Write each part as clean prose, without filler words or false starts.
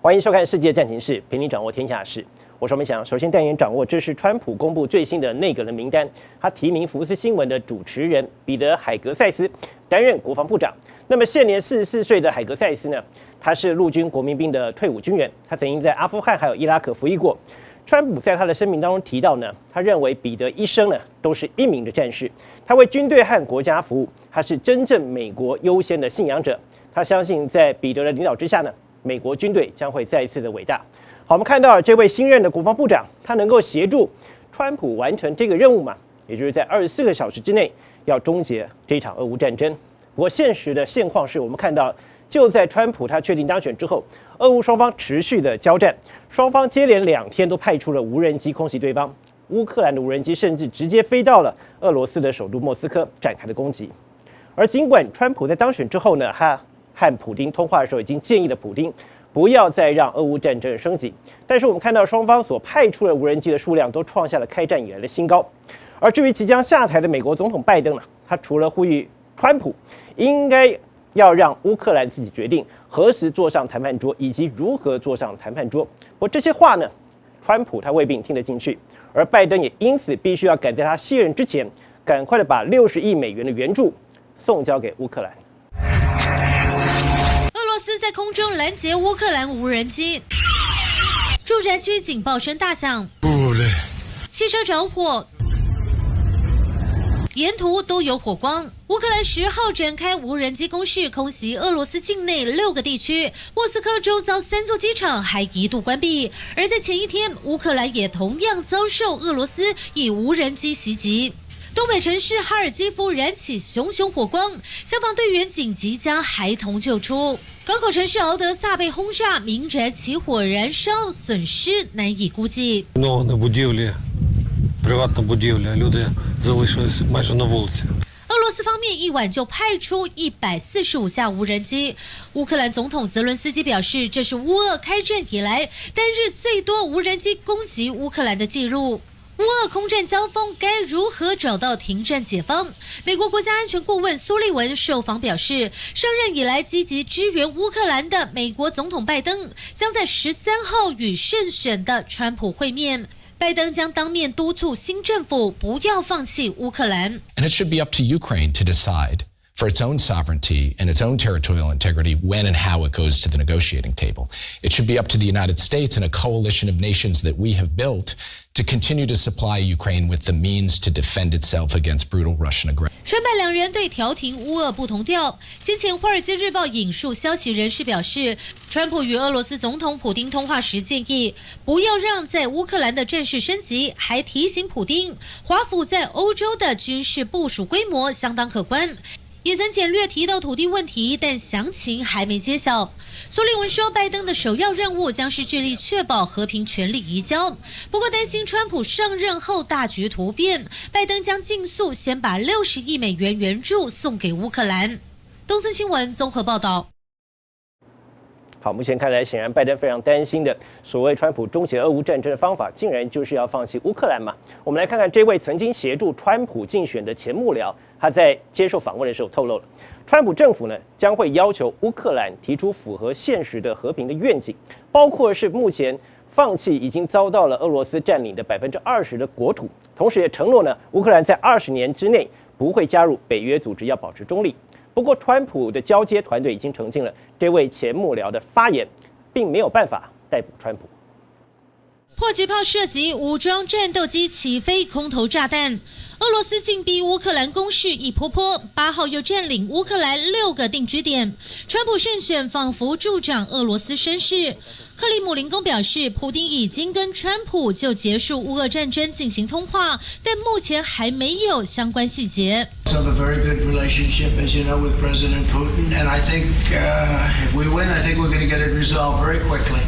欢迎收看《世界战情室》，陪你掌握天下事。我是梅翔，首先带您掌握，这是川普公布最新的内阁的名单，他提名福斯新闻的主持人彼得·海格塞斯担任国防部长。那么现年44岁的海格塞斯呢，他是陆军国民兵的退伍军人，他曾经在阿富汗还有伊拉克服役过。川普在他的声明当中提到呢，他认为彼得一生呢都是一名的战士，他为军队和国家服务，他是真正美国优先的信仰者。他相信在彼得的领导之下呢，美国军队将会再一次的伟大。好，我们看到这位新任的国防部长，他能够协助川普完成这个任务嘛？也就是在24个小时之内要终结这场俄乌战争。不过现实的现况是我们看到，就在川普他确定当选之后，俄乌双方持续的交战，双方接连2天都派出了无人机空袭对方。乌克兰的无人机甚至直接飞到了俄罗斯的首都莫斯科展开了攻击。而尽管川普在当选之后呢，他和普丁通话的时候已经建议了普丁不要再让俄乌战争升级，但是我们看到双方所派出的无人机的数量都创下了开战以来的新高。而至于即将下台的美国总统拜登呢，他除了呼吁川普应该要让乌克兰自己决定何时坐上谈判桌以及如何坐上谈判桌，不过这些话呢，川普他未必听得进去，而拜登也因此必须要赶在他卸任之前，赶快的把60亿美元的援助送交给乌克兰。俄罗斯在空中拦截乌克兰无人机，住宅区警报声大响，汽车着火，沿途都有火光。乌克兰10号展开无人机攻势，空袭俄罗斯境内6个地区，莫斯科周遭3座机场还一度关闭。而在前一天，乌克兰也同样遭受俄罗斯以无人机袭击。东北城市哈尔基夫燃起熊熊火光，消防队员紧急将孩童救出。港口城市敖德萨被轰炸，民宅起火燃烧，损失难以估计。Приватна будівля, люди залишились майже на вулиці. 俄罗斯方面一晚就派出145架无人机。乌克兰总统泽伦斯基表示，这是乌俄开战以来单日最多无人机攻击乌克兰的记录。乌俄空战交锋该如何找到停战解方？美国国家安全顾问苏利文受访表示，上任以来积极支援乌克兰的美国总统拜登将在13号与胜选的川普会面。拜登将当面督促新政府不要放弃乌克兰。And it should be up to Ukraine to decide for its own sovereignty and its own territorial integrity when and how it goes to the negotiating table. It should be up to the United States and a coalition of nations that we have built to continue to supply Ukraine with the means to defend itself against brutal Russian aggression. 川拜两人对调停乌俄不同调。先前《华尔街日报》引述消息人士表示，川普与俄罗斯总统普丁通话时建议不要让在乌克兰的战事升级，还提醒普丁，华府在欧洲的军事部署规模相当可观。也曾简略提到土地问题，但详情还没揭晓。苏利文说，拜登的首要任务将是致力确保和平权力移交。不过，担心川普上任后大局突变，拜登将尽速先把60亿美元援助送给乌克兰。东森新闻综合报道。好，目前看来，显然拜登非常担心的所谓川普终结俄乌战争的方法，竟然就是要放弃乌克兰嘛？我们来看看这位曾经协助川普竞选的前幕僚，他在接受访问的时候透露了，川普政府呢将会要求乌克兰提出符合现实的和平的愿景，包括是目前放弃已经遭到了俄罗斯占领的20%的国土，同时也承诺呢，乌克兰在20年之内不会加入北约组织，要保持中立。不过，川普的交接团队已经澄清了，这位前幕僚的发言并没有办法逮捕川普。迫击炮射击，武装战斗机起飞，空投炸弹。俄罗斯进逼乌克兰攻势一波波，8号又占领乌克兰6个定居点。川普胜选仿佛助长俄罗斯声势。克里姆林宫表示，普丁已经跟川普就结束乌俄战争进行通话，但目前还没有相关细节。Have a very good relationship, as you know, with President Putin, and I think if we win, I think we're going to get it resolved very quickly.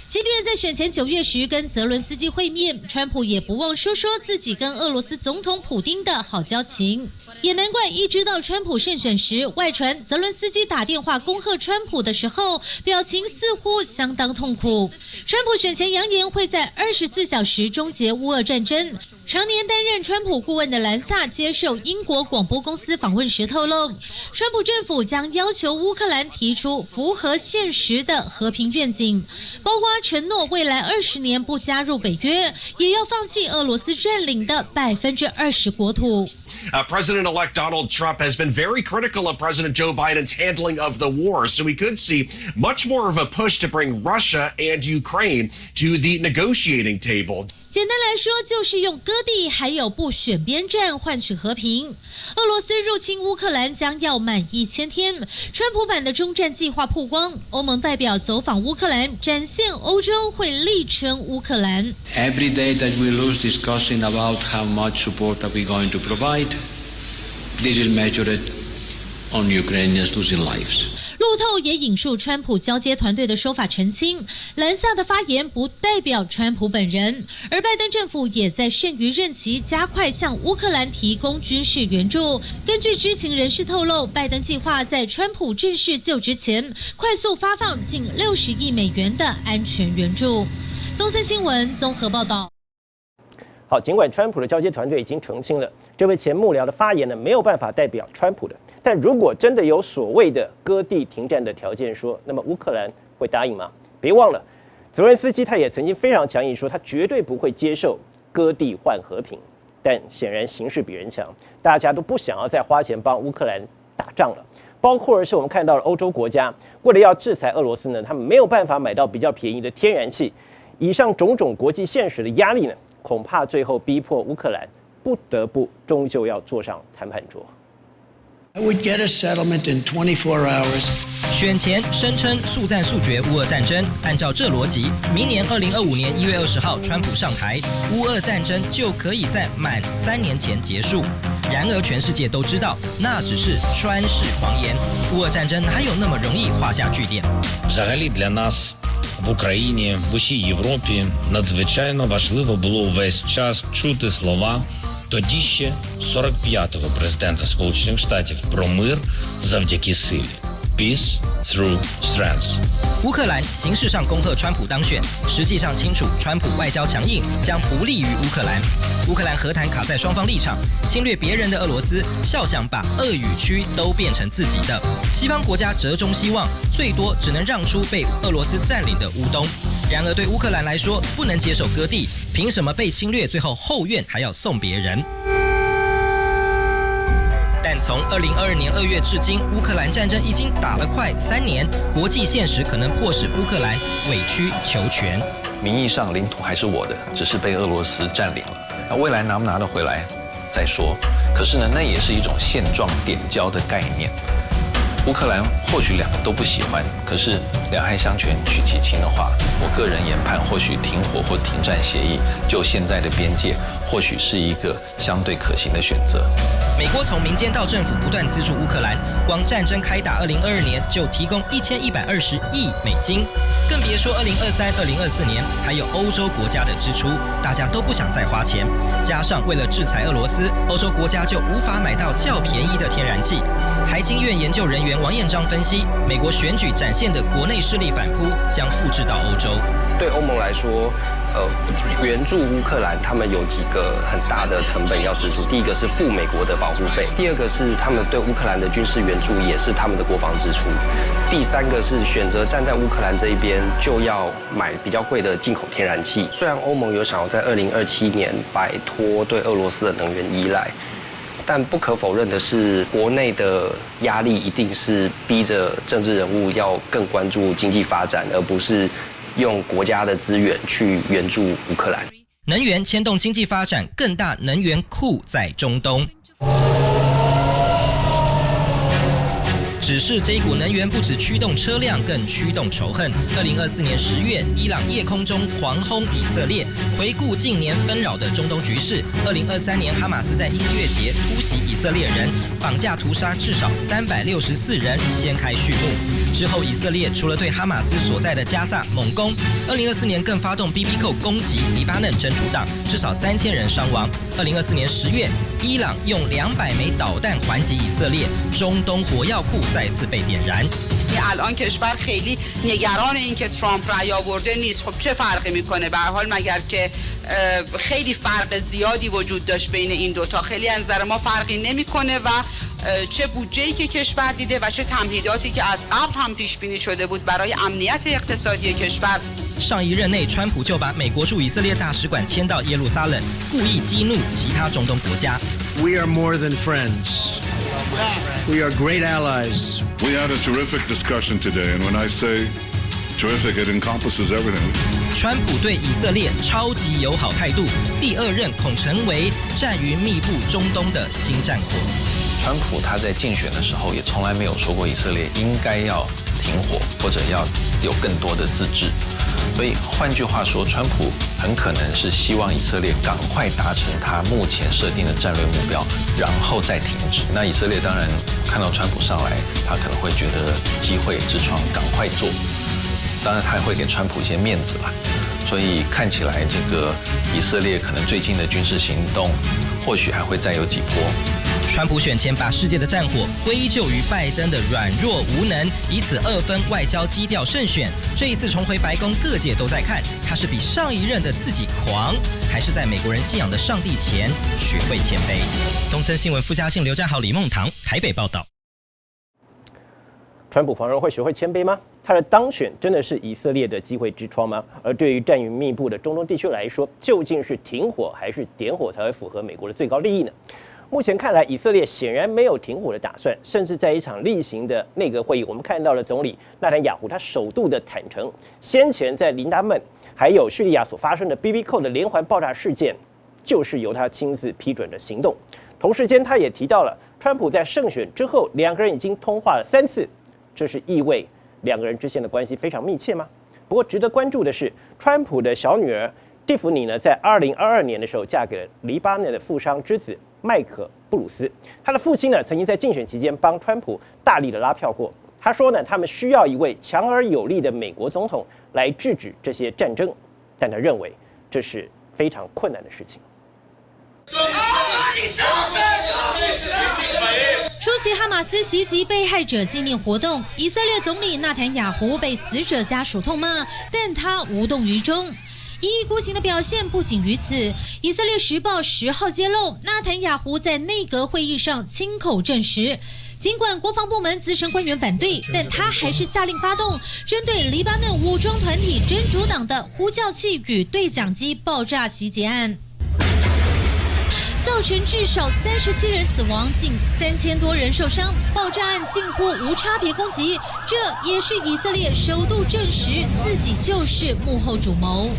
即便在选前9月时跟泽伦斯基会面，川普也不忘说自己跟俄罗斯总统普丁的好交情。也难怪一知道川普胜选时，外传泽伦斯基打电话恭贺川普的时候，表情似乎相当痛苦。川普选前扬言会在24小时终结乌俄战争。常年担任川普顾问的兰萨接受英国广播公司访问时透露，川普政府将要求乌克兰提出符合现实的和平愿景，包括承诺未来20年不加入北约，也要放弃俄罗斯占领的20%国土。President-elect Donald Trump has been very critical of President Joe Biden's handling of the war, so we could see much more of a push to bring Russia and Ukraine to the negotiating table. 简单来说，就是用割地还有不选边站换取和平。俄罗斯入侵乌克兰将要满1000天，川普版的终战计划曝光，欧盟代表走访乌克兰，展现欧洲会力撑乌克兰。Every day that we lose discussing about how much support are we going to provide, this is measured on Ukrainians losing lives. 路透也引述川普交接团队的说法澄清，兰萨的发言不代表川普本人，而拜登政府也在剩余任期加快向乌克兰提供军事援助。根据知情人士透露，拜登计划在川普正式就职前，快速发放近60亿美元的安全援助。东森新闻综合报道。好，尽管川普的交接团队已经澄清了，这位前幕僚的发言呢没有办法代表川普的。但如果真的有所谓的割地停战的条件说，那么乌克兰会答应吗？别忘了，泽伦斯基他也曾经非常强硬说，他绝对不会接受割地换和平。但显然形势比人强，大家都不想要再花钱帮乌克兰打仗了。包括是我们看到了欧洲国家为了要制裁俄罗斯呢，他们没有办法买到比较便宜的天然气。以上种种国际现实的压力呢，恐怕最后逼迫乌克兰不得不终究要坐上谈判桌。I would get a settlement in 24 hours. 选前声称速战速决乌俄战争，按照这逻辑，明年2025年1月20号川普上台，乌俄战争就可以在满3年前结束。然而全世界都知道，那只是川式狂言，乌俄战争哪有那么容易画下句点？ Взагалі для нас в Україні, в усій Європі надзвичайно важливо було увесь час чути слова тоді ще 45-го президента Сполучених Штатів про мир завдяки силі. Peace through strength. 乌克兰形式上恭贺川普当选，实际上清楚川普外交强硬将不利于乌克兰。乌克兰和谈卡在双方立场，侵略别人的俄罗斯笑想把俄语区都变成自己的。西方国家折中希望，最多只能让出被俄罗斯占领的乌东。然而对乌克兰来说，不能接受割地，凭什么被侵略最后后院还要送别人？但从2022年2月至今，乌克兰战争已经打了快3年，国际现实可能迫使乌克兰委曲求全。名义上领土还是我的，只是被俄罗斯占领了。那未来拿不拿得回来再说。可是呢，那也是一种现状点交的概念。乌克兰或许两个都不喜欢，可是两害相权取其轻的话，我个人研判，或许停火或停战协议，就现在的边界，或许是一个相对可行的选择。美国从民间到政府不断资助乌克兰，光战争开打2022年就提供1120亿美金，更别说2023、2024年还有欧洲国家的支出，大家都不想再花钱。加上为了制裁俄罗斯，欧洲国家就无法买到较便宜的天然气。台经院研究人员王彦章分析，美国选举展现的国内势力反扑将复制到欧洲。对欧盟来说，援助乌克兰，他们有几个很大的成本要支出。第一个是付美国的保护费，第二个是他们对乌克兰的军事援助也是他们的国防支出，第三个是选择站在乌克兰这一边就要买比较贵的进口天然气。虽然欧盟有想要在2027年摆脱对俄罗斯的能源依赖，但不可否认的是，国内的压力一定是逼着政治人物要更关注经济发展，而不是用国家的资源去援助乌克兰。能源牵动经济发展，更大能源库在中东。只是这一股能源不只驱动车辆，更驱动仇恨。2024年10月，伊朗夜空中狂轰以色列，回顾近年纷扰的中东局势，2023年哈马斯在音乐节突袭以色列人，绑架屠杀至少364人，掀开序幕。之后，以色列除了对哈马斯所在的加萨猛攻，2024年更发动 BB 扣攻击黎巴嫩真主党，至少3000人伤亡。2024年10月，伊朗用200枚导弹还击以色列，中东火药库再次被点燃。الان کشور خیلی نگران این که ترامپ رأی آورده نیست. خب چه فرقی میکنه؟ به هر حال مگر که خیلی فرق زیادی وجود داشت بین این دوتا. خیلی از نظر ما فرقی نمیکنه و چه بودجه‌ای که کشور دیده و چه تمهیداتی که از قبل هم پیش بینی شده بود برای امنیت اقتصادی کشور. 上一任内，川普就把美国驻以色列大使馆迁到耶路撒冷，故意激怒其他中东国家。We are more than friends. We are great allies. We had a terrific discussion today, and when I say terrific, it encompasses everything. 川普对以色列超级友好态度，第二任恐成为战云密布中东的新战火。川普他在竞选的时候也从来没有说过以色列应该要停火或者要有更多的自治，所以换句话说，川普很可能是希望以色列赶快达成他目前设定的战略目标，然后再停止。那以色列当然看到川普上来，他可能会觉得机会之窗赶快做，当然他也会给川普一些面子啦。所以看起来这个以色列可能最近的军事行动，或许还会再有几波。川普选前把世界的战火归咎于拜登的软弱无能，以此二分外交基调胜选。这一次重回白宫，各界都在看他是比上一任的自己狂，还是在美国人信仰的上帝前学会谦卑。东森新闻副嘉信刘占豪、李梦堂台北报道。川普反而会学会谦卑吗？他的当选真的是以色列的机会之窗吗？而对于战云密布的中东地区来说，究竟是停火还是点火才会符合美国的最高利益呢？目前看来，以色列显然没有停火的打算，甚至在一场例行的内阁会议，我们看到了总理纳坦雅胡他首度的坦诚，先前在黎巴嫩还有叙利亚所发生的 BB 扣的连环爆炸事件，就是由他亲自批准的行动。同时间，他也提到了川普在胜选之后，两个人已经通话了3次，这是意味两个人之间的关系非常密切吗？不过值得关注的是，川普的小女儿蒂芙尼呢，在2022年的时候嫁给了黎巴嫩的富商之子麦克布鲁斯。他的父亲呢，曾经在竞选期间帮川普大力的拉票过。他说呢，他们需要一位强而有力的美国总统来制止这些战争，但他认为这是非常困难的事情。出席哈马斯袭击被害者纪念活动，以色列总理纳坦雅胡被死者家属痛骂，但他无动于衷。一意孤行的表现不仅于此，以色列时报10号揭露，纳坦雅胡在内阁会议上亲口证实，尽管国防部门资深官员反对，但他还是下令发动针对黎巴嫩武装团体真主党的呼叫器与对讲机爆炸袭击案，造成至少37人死亡，近3000多人受伤。爆炸案近乎无差别攻击，这也是以色列首度证实自己就是幕后主谋。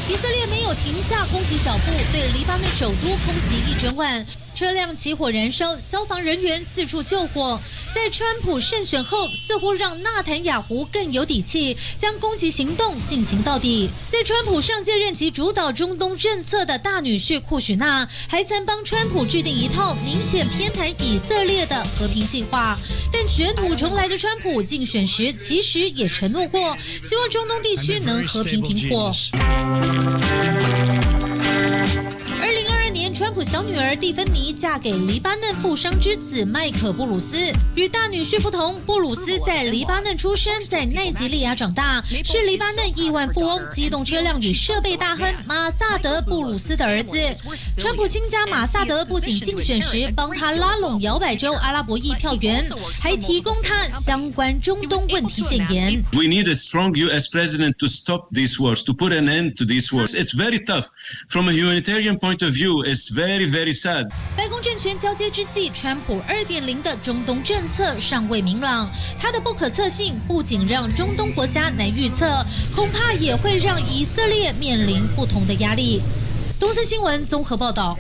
以色列没有停下攻击脚步，对黎巴嫩首都空袭一整晚。车辆起火燃烧，消防人员四处救火。在川普胜选后，似乎让纳坦雅胡更有底气，将攻击行动进行到底。在川普上届任期主导中东政策的大女婿库许纳，还曾帮川普制定一套明显偏袒以色列的和平计划。但卷土重来的川普竞选时，其实也承诺过，希望中东地区能和平停火。川普小女儿蒂芬妮嫁给黎巴嫩富商之子麦克布鲁斯。与大女婿不同，布鲁斯在黎巴嫩出生，在奈及利亚长大，是黎巴嫩亿万富翁、机动车辆与设备大亨马萨德布鲁斯的儿子。川普亲家马萨德不仅竞选时帮他拉拢摇摆州阿拉伯裔票源，还提供他相关中东问题建言。We need a strong U.S. president to stop these wars, to put an end to these wars. It's very tough. From a humanitarian point of view, it's very, very sad. 白宫政权交接之际，川普2.0的中东政策尚未明朗，他的不可测性不仅让中东国家难预测，恐怕也会让以色列面临不同的压力。东森新闻综合报道。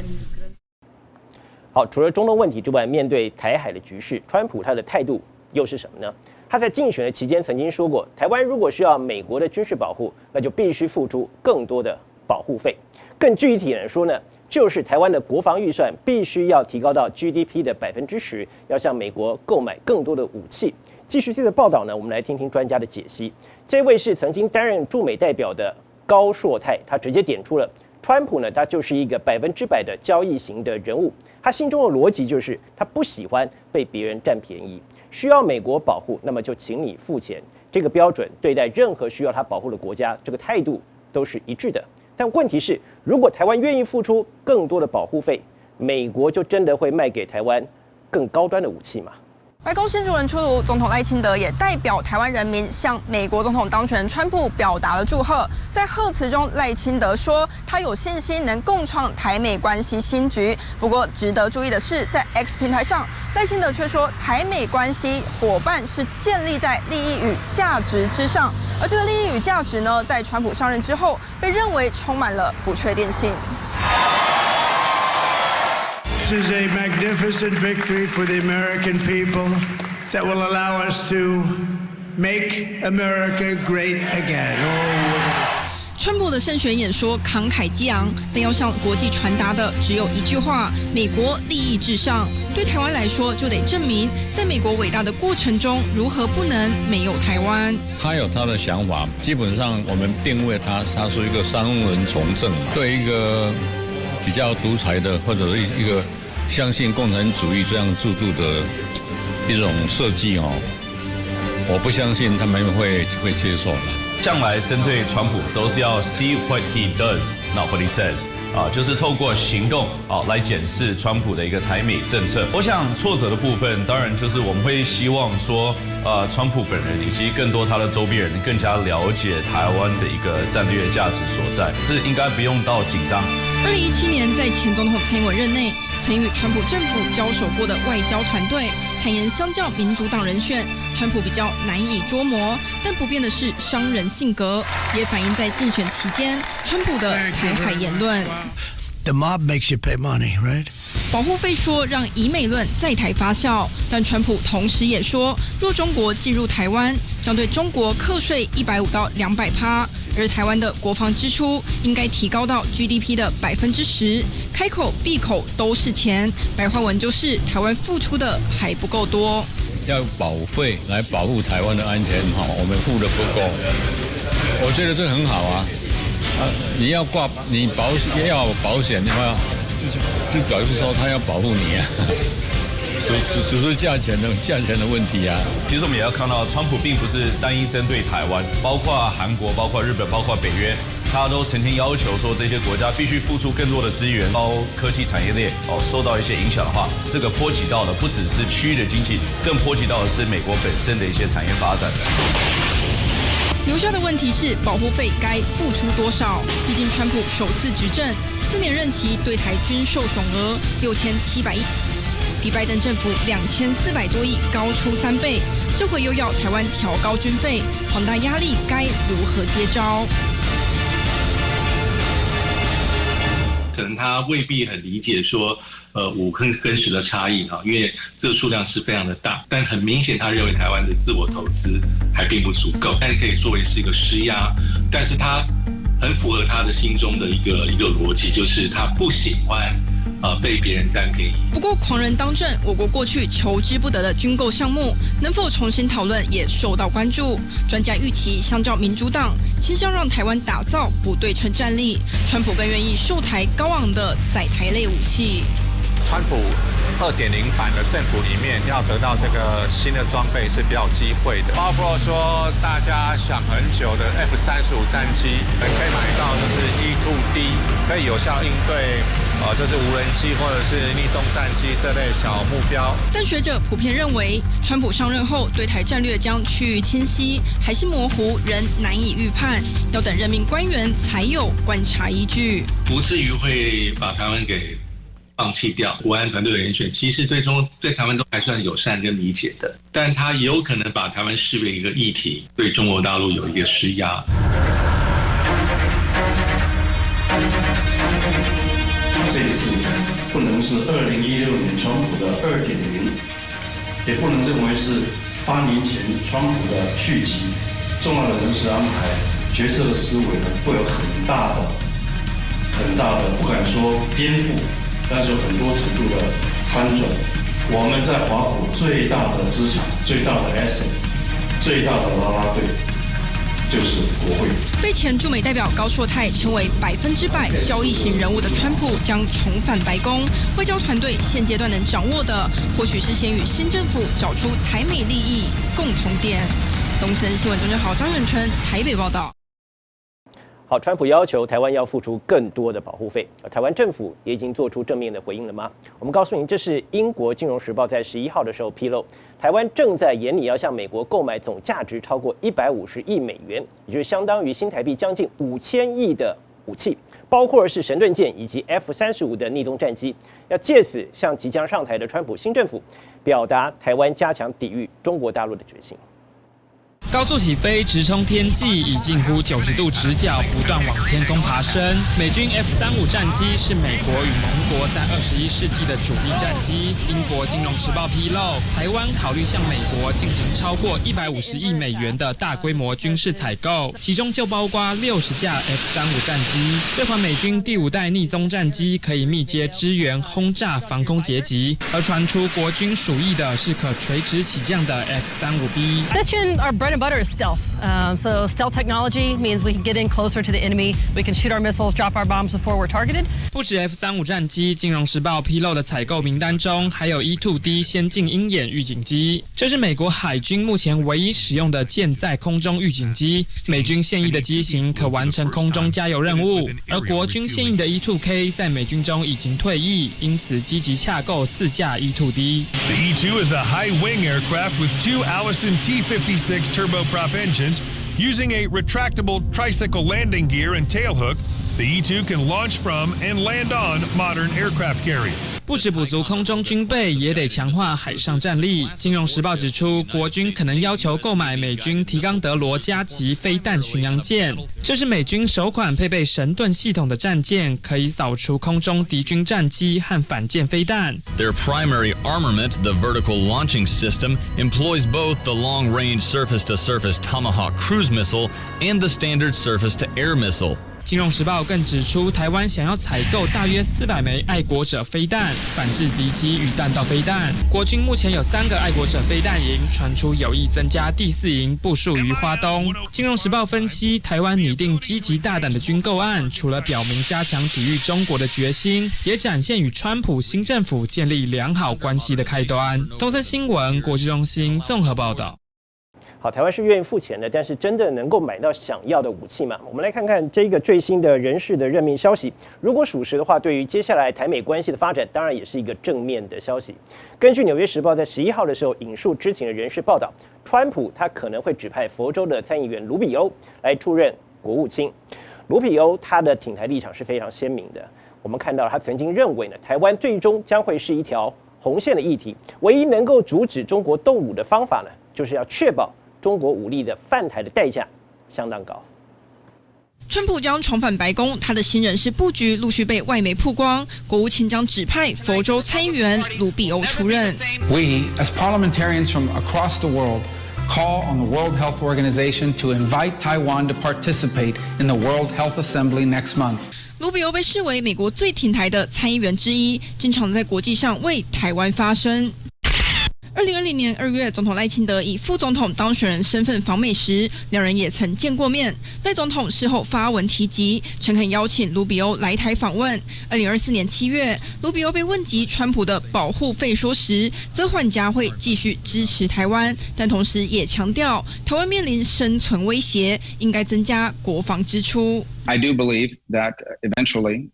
好，除了中东问题之外，面对台海的局势，川普他的态度又是什么呢？他在竞选的期间曾经说过，台湾如果需要美国的军事保护，那就必须付出更多的保护费。更具体的说呢，就是台湾的国防预算必须要提高到 GDP 的10%，要向美国购买更多的武器。继续这个报道呢，我们来听听专家的解析。这位是曾经担任驻美代表的高硕泰，他直接点出了川普呢，他就是一个100%的交易型的人物。他心中的逻辑就是他不喜欢被别人占便宜，需要美国保护，那么就请你付钱。这个标准对待任何需要他保护的国家，这个态度都是一致的。但问题是，如果台湾愿意付出更多的保护费，美国就真的会卖给台湾更高端的武器吗？白宫新主人出炉，总统赖清德也代表台湾人民向美国总统当选人川普表达了祝贺。在贺词中，赖清德说他有信心能共创台美关系新局。不过，值得注意的是，在 X 平台上，赖清德却说台美关系伙伴是建立在利益与价值之上，而这个利益与价值呢，在川普上任之后，被认为充满了不确定性。This is a magnificent victory for the American people that will allow us to make America great again. 川普的胜选演说慷慨激昂，但要向国际传达的只有一句话：美国利益至上。对台湾来说，就得证明在美国伟大的过程中，如何不能没有台湾。他有他的想法，基本上我们定位他是一个商人从政，对一个比较独裁的或者一个相信共产主义这样制度的一种设计我不相信他们会接受的。向来针对川普都是要 see what he does, not what he says， 就是透过行动来检视川普的一个台美政策。我想挫折的部分，当然就是我们会希望说，川普本人以及更多他的周边人更加了解台湾的一个战略价值所在，这应该不用到紧张。2017年，在前总统蔡英文任内，曾与川普政府交手过的外交团队坦言，相较民主党人选，川普比较难以捉摸。但不变的是商人性格，也反映在竞选期间川普的台海言论。The mob makes you pay money, right? 保护费说让以美论在台发酵，但川普同时也说，若中国进入台湾，将对中国课税150%到200%，而台湾的国防支出应该提高到 GDP 的10%，开口闭口都是钱。白话文就是台湾付出的还不够多。要保费来保护台湾的安全，我们付的不够。我觉得这很好啊。你要保险要有保险的话，就表示说他要保护你啊。只是价钱的问题啊。其实我们也要看到，川普并不是单一针对台湾，包括韩国、包括日本、包括北约，他都曾经要求说这些国家必须付出更多的资源，高科技产业链受到一些影响的话，这个波及到的不只是区域的经济，更波及到的是美国本身的一些产业发展。留下的问题是保护费该付出多少？毕竟川普首次执政4年任期，对台军售总额6700亿，比拜登政府2400多亿高出3倍。这回又要台湾调高军费，庞大压力该如何接招？可能他未必很理解说，5跟10的差异因为这个数量是非常的大，但很明显他认为台湾的自我投资还并不足够，但可以作为是一个施压，但是他很符合他的心中的一个逻辑，就是他不喜欢被别人占便宜。不过狂人当政，我国过去求之不得的军购项目能否重新讨论也受到关注。专家预期，相较民主党倾向让台湾打造不对称战力，川普更愿意售台高昂的在台类武器。川普2.0版的政府里面要得到这个新的装备是比较有机会的，包括说大家想很久的 F-35战机，可以买到就是 E-2D， 可以有效应对就是无人机或者是逆中战机这类小目标。但学者普遍认为，川普上任后对台战略将趋于清晰，还是模糊，仍难以预判，要等任命官员才有观察依据，不至于会把台湾给放弃掉。国安团队的人选其实对台湾都还算友善跟理解的，但他也有可能把台湾视为一个议题，对中国大陆有一个施压。这一次不能是2016年川普的2.0，也不能认为是8年前川普的续集，重要的人事安排、决策的思维呢，会有很大的，不敢说颠覆，但是有很多程度的翻转。我们在华府最大的资产、最大的 asset、最大的啦啦队，就是国会。被前驻美代表高硕泰称为100%交易型人物的川普将重返白宫，外交团队现阶段能掌握的，或许是先与新政府找出台美利益共同点。东森新闻中好，张远春台北报道。好，川普要求台湾要付出更多的保护费，而台湾政府也已经做出正面的回应了吗？我们告诉您，这是英国金融时报在11号的时候披露，台湾正在研拟要向美国购买总价值超过150亿美元，也就是相当于新台币将近5000亿的武器，包括是神盾舰以及 F-35的逆踪战机，要借此向即将上台的川普新政府表达台湾加强抵御中国大陆的决心。高速起飞，直冲天际，以近乎90度直角不断往天空爬升。美军 F-35战机是美国与盟国在21世纪的主力战机。英国金融时报披露，台湾考虑向美国进行超过150亿美元的大规模军事采购，其中就包括60架 F-35战机。这款美军第5代逆踪战机可以密接支援轰炸防空截击，而传出国军属意的是可垂直起降的 F-35B。Bread and butter is stealth. So stealth technology means we can get in closer to the enemy. We can shoot our missiles, drop our bombs before we're targeted. 不止 F-35战机，金融时报披露的采购名单中还有 E-2D 先进鹰眼预警机，这是美国海军目前唯一使用的舰载空中预警机。美军现役的机型可完成空中加油任务，而国军现役的 E-2K 在美军中已经退役，因此积极洽购4架 E-2D。The E-2 is a high-wing aircraft with 2 Allison T-56 turboprop engines. Using a retractable tricycle landing gear and tailhook, the E-2 can launch from and land on modern aircraft carriers. 不止补足空中军备，也得强化海上战力。金融时报指出，国军可能要求购买美军提冈德罗加级飞弹巡洋舰，这是美军首款配备神盾系统的战舰，可以扫除空中敌军战机和反舰飞弹。Their primary armament, the vertical launching system, employs both the long-range surface-to-surface Tomahawk cruise missile and the standard surface-to-air missile. 金融时报更指出，台湾想要采购大约400枚爱国者飞弹，反制敌机与弹道飞弹。国军目前有3个爱国者飞弹营，传出有意增加第4营部署于花东。金融时报分析，台湾拟定积极大胆的军购案，除了表明加强抵御中国的决心，也展现与川普新政府建立良好关系的开端。东森新闻国际中心综合报道。好，台湾是愿意付钱的，但是真的能够买到想要的武器吗？我们来看看这个最新的人事的任命消息。如果属实的话，对于接下来台美关系的发展，当然也是一个正面的消息。根据《纽约时报》在11号的时候引述知情的人士报道，川普他可能会指派佛州的参议员卢比欧来出任国务卿。卢比欧他的挺台立场是非常鲜明的。我们看到他曾经认为呢，台湾最终将会是一条红线的议题，唯一能够阻止中国动武的方法呢，就是要确保中国武力的犯台的代价相当高。川普将重返白宫，他的新人事布局陆续被外媒曝光。国务卿将指派佛州参议员卢比欧出任。We, as parliamentarians from across the world, call on the World Health Organization to invite Taiwan to participate in the World Health Assembly next month. 卢比欧被视为美国最挺台的参议员之一，经常在国际上为台湾发声。2020年2月，总统赖清德以副总统当选人身份访美时，两人也曾见过面。赖总统事后发文提及，诚恳邀请卢比欧来台访问。2024年7月，卢比欧被问及川普的保护费说时，则缓颊会继续支持台湾，但同时也强调台湾面临生存威胁，应该增加国防支出。I do believe that eventually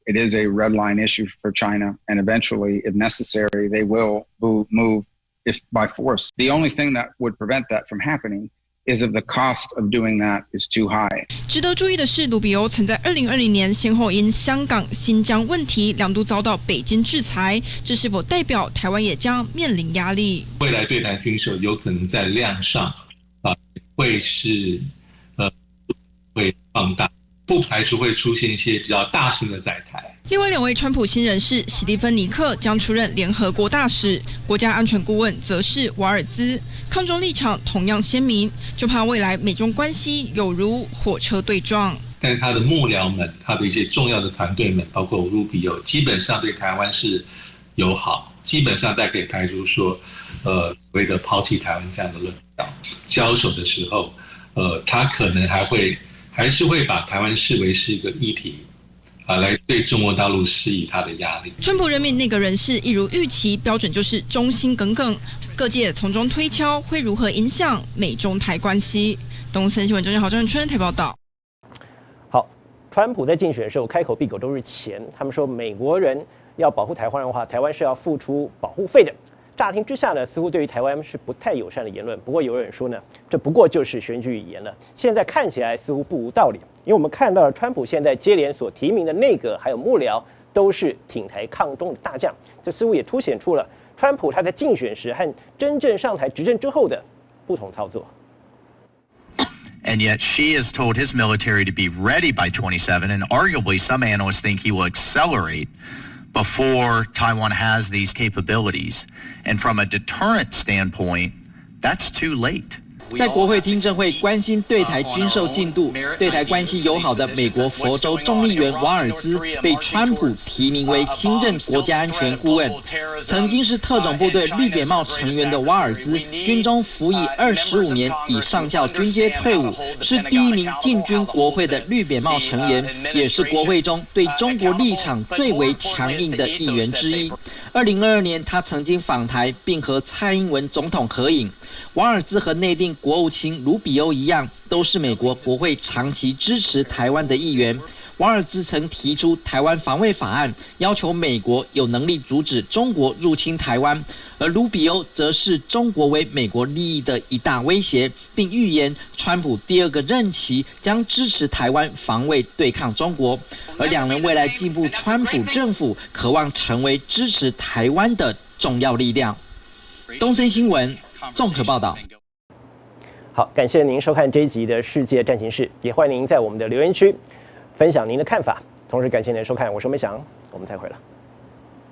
it is a red line issue for China, and eventually, if necessary, they will move if by force. The only thing that would prevent that from happening is if the cost of doing that is too high. 值得注意的是，卢比欧曾在2020年先后因香港、新疆问题两度遭到北京制裁，这是否代表台湾也将面临压力？未来对台军售有可能在量上会是会放大。不排除会出现一些比较大型的载台。另外2位川普新人士史蒂芬尼克将出任联合国大使，国家安全顾问则是瓦尔兹，抗中立场同样鲜明，就怕未来美中关系有如火车对撞。但是他的幕僚们，他的一些重要的团队们，包括卢比欧，基本上对台湾是友好，基本上大家可以排除说，所谓的抛弃台湾这样的论调。交手的时候，他可能还是会把台湾视为是一个议题。来对中国大陆施以他的压力。川普任命内阁人士一如预期，标准就是忠心耿耿，各界从中推敲会如何影响美中台关系。东森新闻中心郝正春台报道。好，川普在竞选的时候开口闭口都是钱，他们说美国人要保护台湾的话，台湾是要付出保护费的。乍听之下呢，似乎对于台湾是不太友善的言论。不过有人说呢，这不过就是选举语言了。现在看起来似乎不无道理，因为我们看到了川普现在接连所提名的内阁还有幕僚都是挺台抗中的大将，这似乎也凸显出了川普他在竞选时和真正上台执政之后的不同操作。And yet she has told his military to be ready by 27, and arguably some analysts think he will accelerate before Taiwan has these capabilities. And from a deterrent standpoint, that's too late. 在国会听证会关心对台军售进度、对台关系友好的美国佛州众议员瓦尔兹被川普提名为新任国家安全顾问。曾经是特种部队绿扁帽成员的瓦尔兹，军中服役25年，以上校军阶退伍，是第1名进军国会的绿扁帽成员，也是国会中对中国立场最为强硬的议员之一。2022年，他曾经访台，并和蔡英文总统合影。瓦尔兹和内定国务卿卢比欧一样，都是美国国会长期支持台湾的议员。瓦尔兹曾提出台湾防卫法案，要求美国有能力阻止中国入侵台湾，而卢比欧则是中国为美国利益的一大威胁，并预言川普第2个任期将支持台湾防卫对抗中国。而2人未来进步川普政府渴望成为支持台湾的重要力量。东森新闻综合报道。好，感谢您收看这一集的世界战情室，也欢迎您在我们的留言区分享您的看法。同时感谢您的收看，我是梅翔，我们再会了。